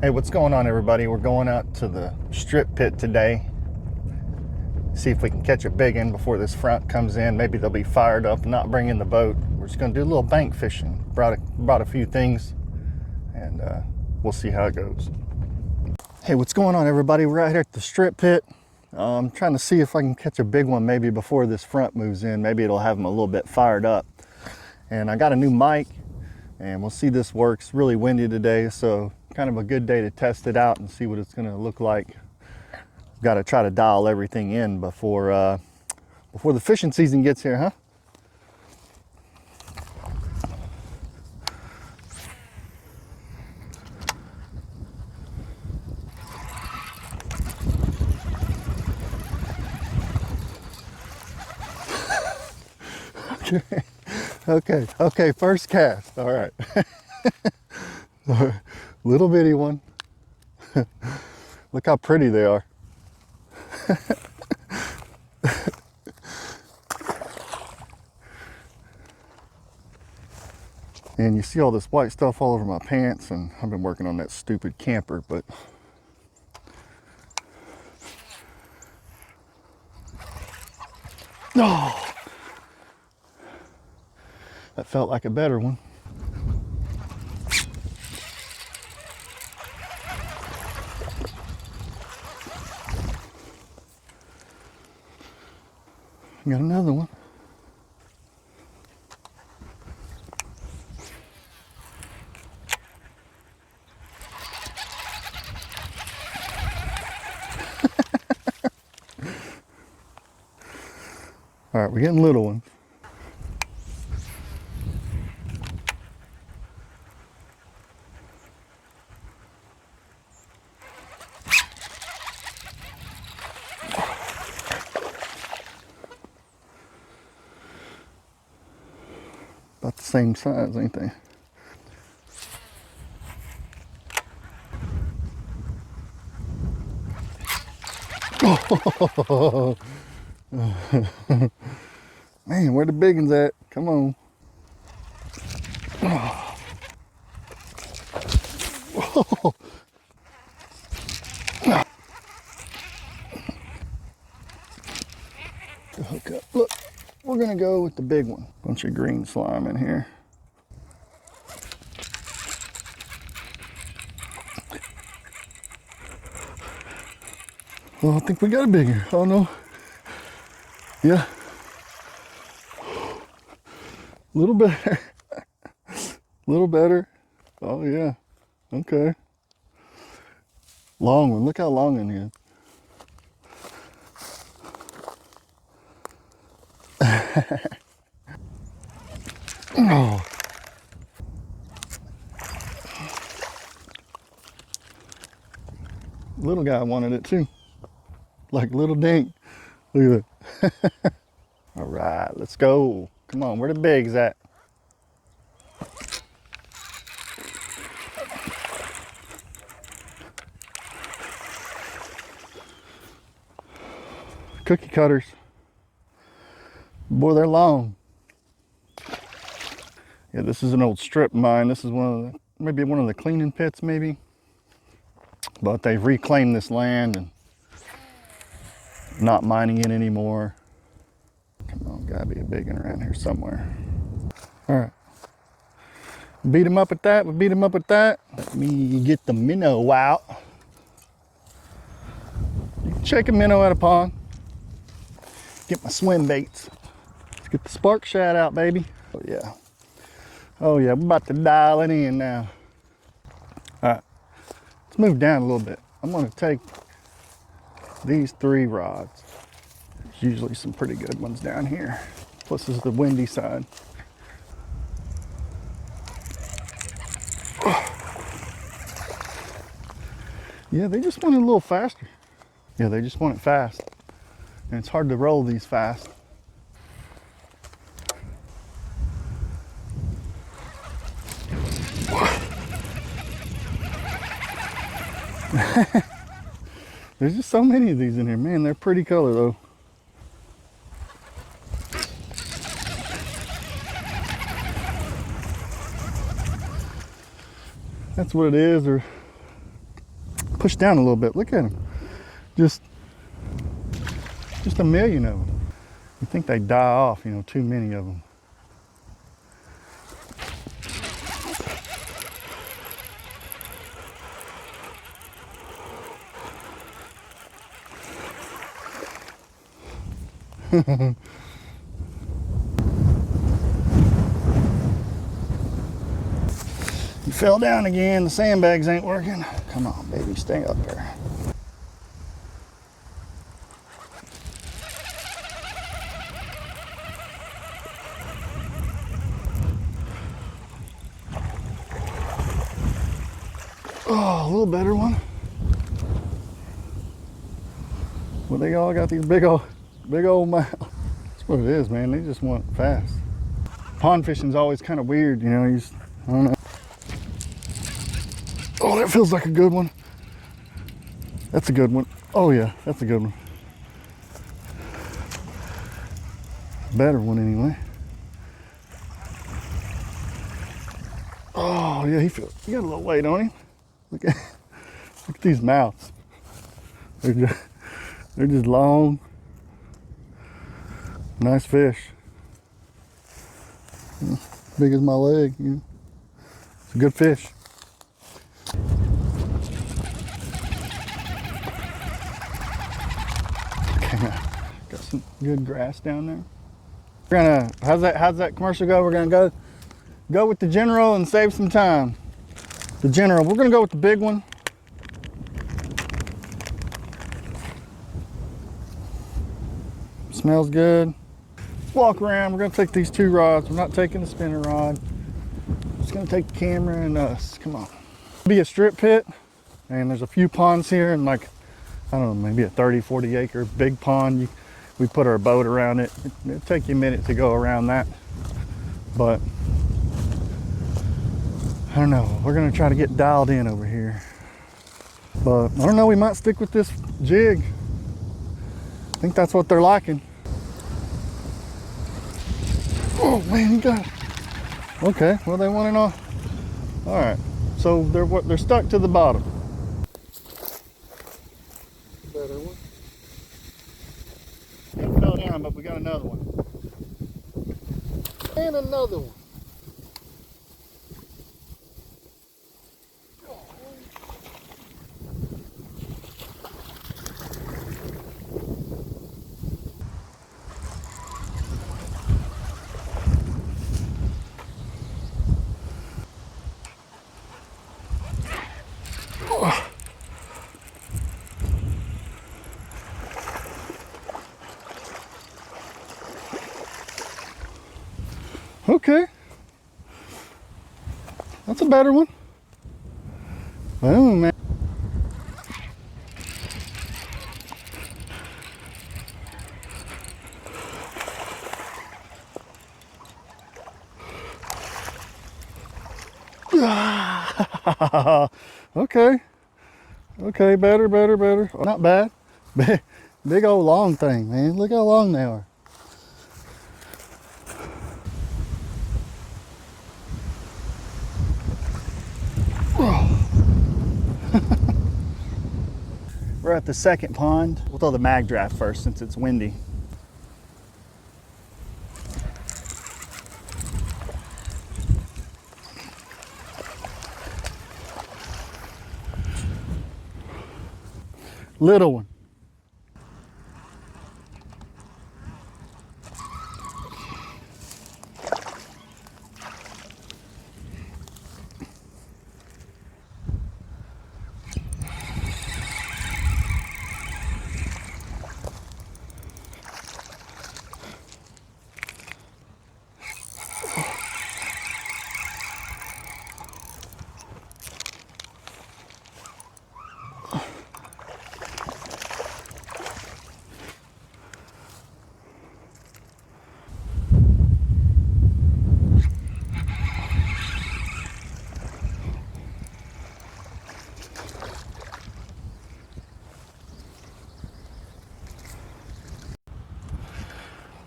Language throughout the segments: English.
Hey, what's going on, everybody? We're going out to the strip pit today. See if we can catch a big one before this front comes in. Maybe they'll be fired up and not bring in the boat. We're just gonna do a little bank fishing. Brought a few things, and we'll see how it goes. Hey, what's going on, everybody? We're out here at the strip pit. I'm trying to see if I can catch a big one maybe before this front moves in. Maybe it'll have them a little bit fired up. And I got a new mic, and we'll see this works. Really windy today, so kind of a good day to test it out and see what it's gonna look like. Got to try to dial everything in before the fishing season gets here, huh? Okay, first cast. All right. Little bitty one. Look how pretty they are. And you see all this white stuff all over my pants, and I've been working on that stupid camper, but oh, that felt like a better one. Got another one. All right, we're getting little ones. About the same size, ain't they? Oh. Man, where the big ones at? Come on. Oh. Oh. Hook up. Look, we're gonna go with the big one. Bunch of green slime in here. Well, I think we got a big one. Oh no. Yeah. Little better. Little better. Oh yeah. Okay. Long one. Look how long in here. Oh. Little guy wanted it too. Like little dink. Look at that. All right, let's go. Come on, where the bigs at? Cookie cutters. Boy, they're long. Yeah, this is an old strip mine. This is maybe one of the cleaning pits, maybe. But they've reclaimed this land and not mining it anymore. Come on, gotta be a big one around here somewhere. All right. Beat him up at that. We beat him up at that. Let me get the minnow out. You can check a minnow at a pond. Get my swim baits. Let's get the spark shad out, baby. Oh yeah. Oh yeah, we're about to dial it in now. All right, let's move down a little bit. I'm gonna take these 3 rods. There's usually some pretty good ones down here. Plus this is the windy side. Yeah, they just want it a little faster. Yeah, they just want it fast. And it's hard to roll these fast. There's just so many of these in here. Man, they're pretty color though. That's what it is. They're push down a little bit. Look at them. Just a million of them. You think they die off, you know, too many of them. You fell down again. The sandbags ain't working. Come on, baby, stay up there. Oh, a little better one. Well, they all got these big old mouths. That's what it is, man. They just want fast. Pond fishing's always kind of weird, you know. I don't know. Oh, that feels like a good one. That's a good one. Oh yeah, that's a good one. Better one anyway. Oh yeah, he got a little weight on him. Look at these mouths. They're just long. Nice fish. Big as my leg, you know. It's a good fish. Okay, got some good grass down there. We're gonna, how's that commercial go? We're gonna go with the General and save some time. The General, we're gonna go with the big one. Smells good. Walk around, we're gonna take these two rods. We're not taking the spinner rod. Just gonna take the camera and us, come on. Be a strip pit, and there's a few ponds here, and like, I don't know, maybe a 30, 40 acre big pond. We put our boat around it. It'll take you a minute to go around that, but I don't know, we're gonna try to get dialed in over here. But I don't know, we might stick with this jig. I think that's what they're liking. Oh man, you got it. Okay, well they want it all. All right, so they're stuck to the bottom. Better one. It fell down, but we got another one. And another one. Okay, that's a better one. Oh man. Okay, better. Not bad. Big old long thing, man. Look how long they are. We're at the second pond. We'll throw the mag draft first since it's windy. Little one.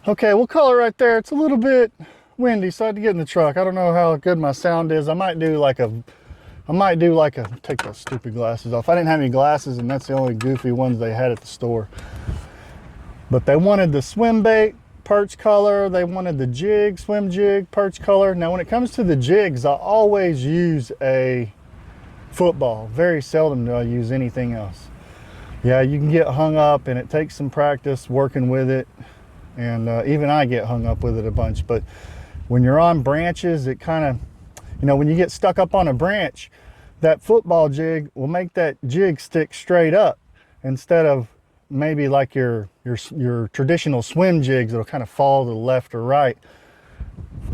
Okay, we'll call it right there. It's a little bit windy, so I had to get in the truck. I don't know how good my sound is. I might do like a I might do like a, take those stupid glasses off. I didn't have any glasses, and that's the only goofy ones they had at the store. But they wanted the swim bait, perch color. They wanted the jig, swim jig, perch color. Now when it comes to the jigs, I always use a football. Very seldom do I use anything else. Yeah, you can get hung up, and it takes some practice working with it. And even I get hung up with it a bunch. But when you're on branches, it kind of, you know, when you get stuck up on a branch, that football jig will make that jig stick straight up instead of maybe like your traditional swim jigs that'll kind of fall to the left or right.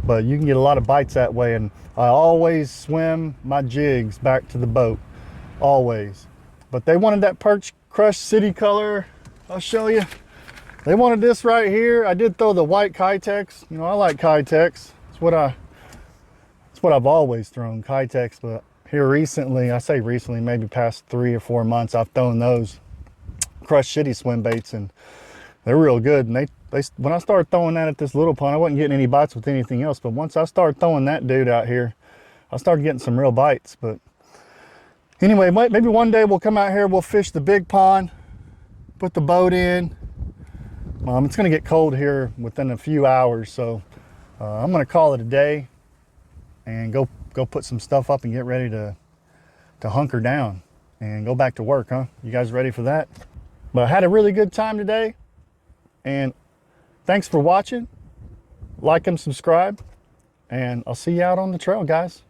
But you can get a lot of bites that way, and I always swim my jigs back to the boat, always. But they wanted that perch crush city color. I'll show you. They wanted this right here. I did throw the white Kitex. You know, I like Kitex. It's what I've always thrown, Kitex. But here recently, I say recently, maybe past 3 or 4 months, I've thrown those Crush City swim baits, and they're real good. And they when I started throwing that at this little pond, I wasn't getting any bites with anything else. But once I started throwing that dude out here, I started getting some real bites. But anyway, maybe one day we'll come out here, we'll fish the big pond, put the boat in. It's gonna get cold here within a few hours, so I'm gonna call it a day and go put some stuff up and get ready to hunker down and go back to work, huh? You guys ready for that? But I had a really good time today, and thanks for watching. Like and subscribe, and I'll see you out on the trail, guys.